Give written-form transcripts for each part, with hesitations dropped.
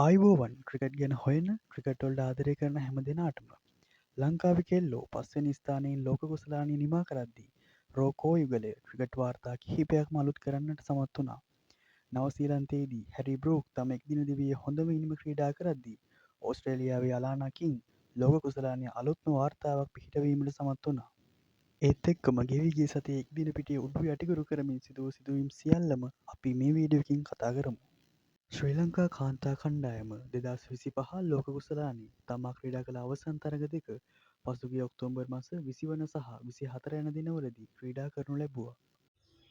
ආයිබෝවන් cricket ගැන හොයන cricket වලට ආදරය කරන හැම දෙනාටම ලංකාවේ කෙල්ලෝ පස්වෙනි ස්ථානයෙන් ලෝක කුසලානය නිමා කරද්දී රෝකෝ යුගලය ක්‍රිකට් වාර්තා කිහිපයක්ම අලුත් කරන්නට සමත් වුණා. නවසීලන්තයේදී හැරි බ්‍රූක් තම එක්දින දිවියේ හොඳම ඉනිම ක්‍රීඩා කරද්දී ඕස්ට්‍රේලියාවේ අලානා කිං ලෝක කුසලානය අලුත්ම වාර්තාවක් පිහිටවීමට සමත් වුණා. ඒත් එක්කම ගෙවී ගිය සතියේ එක්දින පිටියේ උඩු යටිකුරු කරමින් සිදු සිදුවීම් සියල්ලම අපි මේ වීඩියෝකින් කතා කරමු. ශ්‍රී ලංකා කාන්තා කණ්ඩායම 2025 ලෝක කුසලානයේ තමා ක්‍රීඩා කළ අවසන් තරග දෙක පසුගිය ඔක්තෝබර් මාස 20 වන සහ 24 යන දිනවලදී ක්‍රීඩා කරනු ලැබුවා.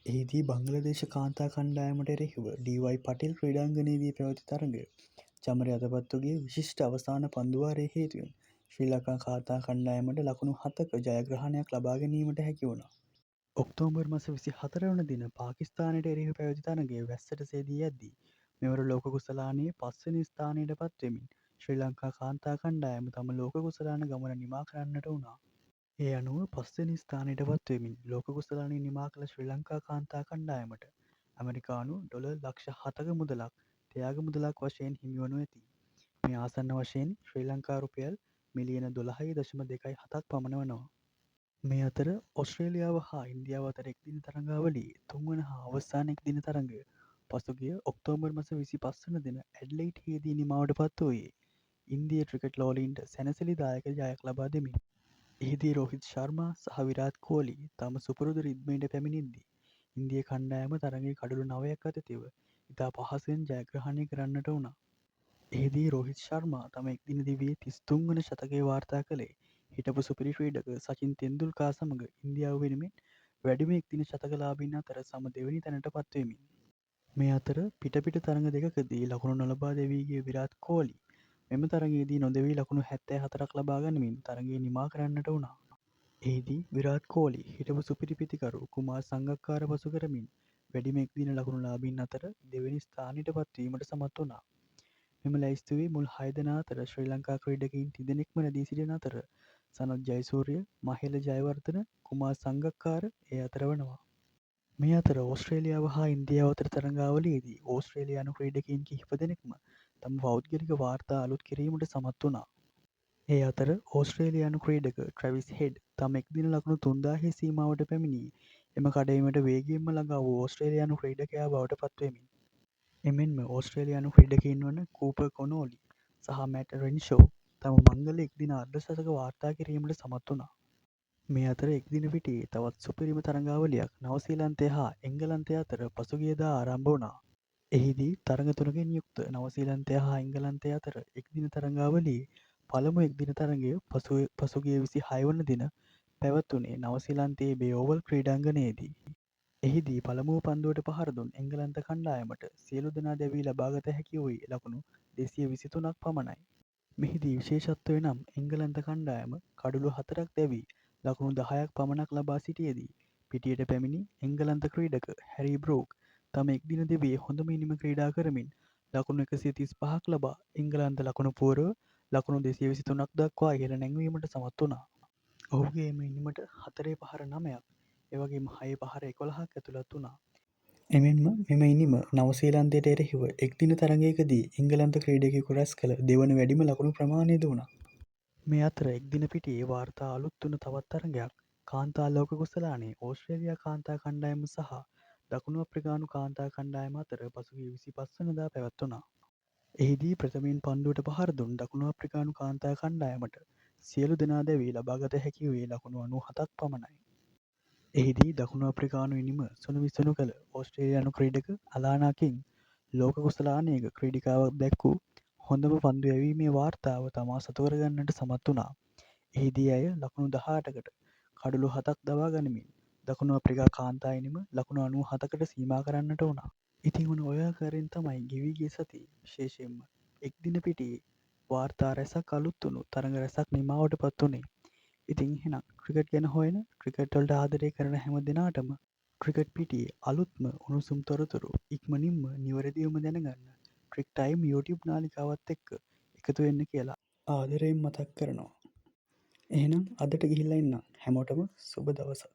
එහිදී බංග්ලාදේශ කාන්තා කණ්ඩායමට එරෙහිව ඩී.වයි පටේල් ක්‍රීඩාංගණයේදී පැවති තරගය චමරය අතපත්තුගේ විශිෂ්ට අවසාන පන්දුවාරය හේතුවෙන් ශ්‍රී ලංකා කාන්තා කණ්ඩායමට ලකුණු 7ක ජයග්‍රහණයක් ලබා ගැනීමට හැකි වුණා. ඔක්තෝබර් මස 24 වන දින පාකිස්තානයට එරෙහිව පැවති තරගය වැස්සට සේදී යද්දී මෙවර ලෝක කුසලානයේ 5 වෙනි ස්ථානයට පත්වෙමින් ශ්‍රී ලංකා කාන්තා කණ්ඩායම තම ලෝක කුසලාන ගමන නිමා කරන්නට වුණා. ඒ අනුව 5 වෙනි ස්ථානයට පත්වෙමින් ලෝක කුසලානය නිමා කළ ශ්‍රී ලංකා කාන්තා කණ්ඩායමට ඇමරිකානු ඩොලර් ලක්ෂ 7ක මුදලක් ත්‍යාග මුදලක් වශයෙන් හිමිවනු ඇති. මේ ආසන්න වශයෙන් ශ්‍රී ලංකා රුපියල් මිලියන 12.27ක් පමණ වනවා. මේ අතර ඔස්ට්‍රේලියාව හා ඉන්දියාව අතර එක්දින තරඟාවලියේ තුන්වන හා අවසාන එක්දින තරඟය පසුගිය ඔක්තෝබර් මස 25 වන දින ඇඩ්ලයිඩ්හේදී නිමාවට පත් වූයේ ඉන්දිය ක්‍රිකට් ලෝලීන්ට සැනසිලිදායක ජයක් ලබා දෙමින්. එහිදී රෝහිත් ශර්මා සහ විරාට් කෝලි තම සුපුරුදු රිද්මයට පැමිණෙද්දී ඉන්දිය කණ්ඩායම තරගයේ කඩලු 9ක් අතතිව ඉතා පහසුවෙන් ජයග්‍රහණය කරන්නට වුණා. එහිදී රෝහිත් ශර්මා තම එක්දින දිවියේ 33 වන ශතකය වාර්තා කළේ හිටපු සුපිරි ක්‍රීඩක සචින් තෙන්දුල්කා සමග ඉන්දියාව වෙනුවෙන් වැඩිම එක්දින ශතකලාභීන් අතර සම දෙවැනි තැනට පත්වෙමින්. මේ අතර පිට තරඟ දෙකකදී ලකුණු නොලබා දෙවී ගිය විරාට් කෝලි මෙම තරගයේදී නොදෙවී ලකුණු 74ක් ලබා ගනිමින් තරගය නිමා කරන්නට වුණා. එහිදී විරාට් කෝලි හිටපු සුපිරි පිතිකරු කුමාර් සංගක්කාර පසු කරමින් වැඩිම එක්දින ලකුණුලාභීන් අතර දෙවැනි ස්ථානයට පත්වීමට සමත් වුණා. මෙම ලැයිස්තුවේ මුල් 6 දෙනා අතර ශ්‍රී ලංකා ක්‍රීඩකයින් තිදෙනෙක්ම රැඳී සිටින අතර සනත් ජයසූරිය, මහේල ජයවර්ධන, කුමාර් සංගක්කාර ඒ අතර වනවා. මේ අතර ඕස්ට්‍රේලියාව හා ඉන්දියාව අතර තරඟාවලියේදී ඕස්ට්‍රේලියානු ක්‍රීඩකයින් කිහිප දෙනෙක්ම තම පෞද්ගලික වාර්තා අලුත් කිරීමට සමත් වුණා. ඒ අතර ඕස්ට්‍රේලියානු ක්‍රීඩක ට්‍රැවිස් හෙඩ් තම එක්දින ලකුණු 3000 සීමාවට පැමිණී එම කඩයිමට වේගයෙන්ම ළඟා වූ ඕස්ට්‍රේලියානු ක්‍රීඩකයා බවට පත්වෙමින්. එමෙන්ම ඕස්ට්‍රේලියානු ක්‍රීඩකයින් වන කූපර් කොනෝලි සහ මැට් රෙන්ෂෝ තම මංගල එක්දින අර්ධ ශතක වාර්තා කිරීමට සමත් වුණා. මේ අතර එක්දින පිටියේ තවත් සුපිරිම තරඟාවලියක් නවසීලන්තය හා එංගලන්තය අතර පසුගියදා ආරම්භ වුණා. එහිදී තරඟ තුනකින් යුක්ත නවසීලන්තය හා එංගලන්තය අතර එක්දින තරඟාවලියේ පළමු එක්දින තරඟය පසුගිය 26 වන දින පැවැත්වුණේ නවසීලන්තයේ බේ ඕවල් ක්‍රීඩාංගණයේදී. එහිදී පළමුව පන්දුවට පහර දුන් එංගලන්ත කණ්ඩායමට සියලු දෙනා දැවී ලබාගත හැකි වූයේ ලකුණු 223ක් පමණයි. මෙහිදී විශේෂත්වය නම් එංගලන්ත කණ්ඩායම කඩලු 4ක් දැවී ලකුණු 10ක් පමණක් ලබා සිටියේදී පිටියට පැමිණි එංගලන්ත ක්‍රීඩක හැරි බ්‍රූක් තම එක්දින දිවියේ හොඳම ඉනිම ක්‍රීඩා කරමින් ලකුණු 135ක් ලබා එංගලන්ත ලකුණු පුවරුව ලකුණු 223ක් දක්වා ඉහළ නැංවීමට සමත් වුණා. ඔහුගේ එම ඉනිමට 4 පහර 9ක් එවැගේම 6 පහර 11ක් ඇතුළත් වුණා. එමෙන්ම මෙම ඉනිම නවසීලන්තයට එරෙහිව එක්දින තරඟයකදී එංගලන්ත ක්‍රීඩකයෙකු රැස් කළ දෙවන වැඩිම ලකුණු ප්‍රමාණයද වුණා. මේ අතර එක්දින පිටියේ වාර්තා අලුත් වුණ තවත් තරඟයක් කාන්තා ලෝක කුසලානයේ ඕස්ට්‍රේලියා කාන්තා කණ්ඩායම සහ දකුණු අප්‍රිකානු කාන්තා කණ්ඩායම අතර පසුගිය 25 වනදා පැවැත්වුණා. එහිදී ප්‍රථමයෙන් පන්දුවට පහර දුන් දකුණු අප්‍රිකානු කාන්තා කණ්ඩායමට සියලු දෙනා දැවී ලබාගත හැකි වූයේ ලකුණු 97ක් පමණයි. එහිදී දකුණු අප්‍රිකානු ඉනිම සුණු විසුණු කළ ඕස්ට්‍රේලියානු ක්‍රීඩක අලානා කිං ලෝක කුසලානයක ක්‍රීඩිකාවක් දැක්වූ හොඳම පන්දු යැවීමේ වාර්තාව තමා සතු කරගන්නට සමත් වුණා. එහිදී ඇය ලකුණු 18කට කඩලු 7ක් දවා ගනිමින් දකුණු අප්‍රිකා කාන්තා ඉනිම ලකුණු 97කට සීමා කරන්නට වුණා. ඉතින් ඔන්න ඔය ආකාරයෙන් තමයි ගෙවී ගිය සතියේ විශේෂයෙන්ම එක්දින පිටියේ වාර්තා රැසක් අලුත් වුණු තරඟ රැසක් නිමාවට පත් වුණේ. ඉතින් එහෙනම් ක්‍රිකට් ගැන හොයන ක්‍රිකට් වලට ආදරය කරන හැම දෙනාටම ක්‍රිකට් පිටියේ අලුත්ම උණුසුම් තොරතුරු ඉක්මනින්ම නිවැරදිවම දැනගන්න ක්‍රික් ටයිම් YouTube නාලිකාවත් එක්ක එකතු වෙන්න කියලා ආදරයෙන් මතක් කරනවා. එහෙනම් අදට ගිහිල්ලා එන්නම්. හැමෝටම සුබ දවසක්.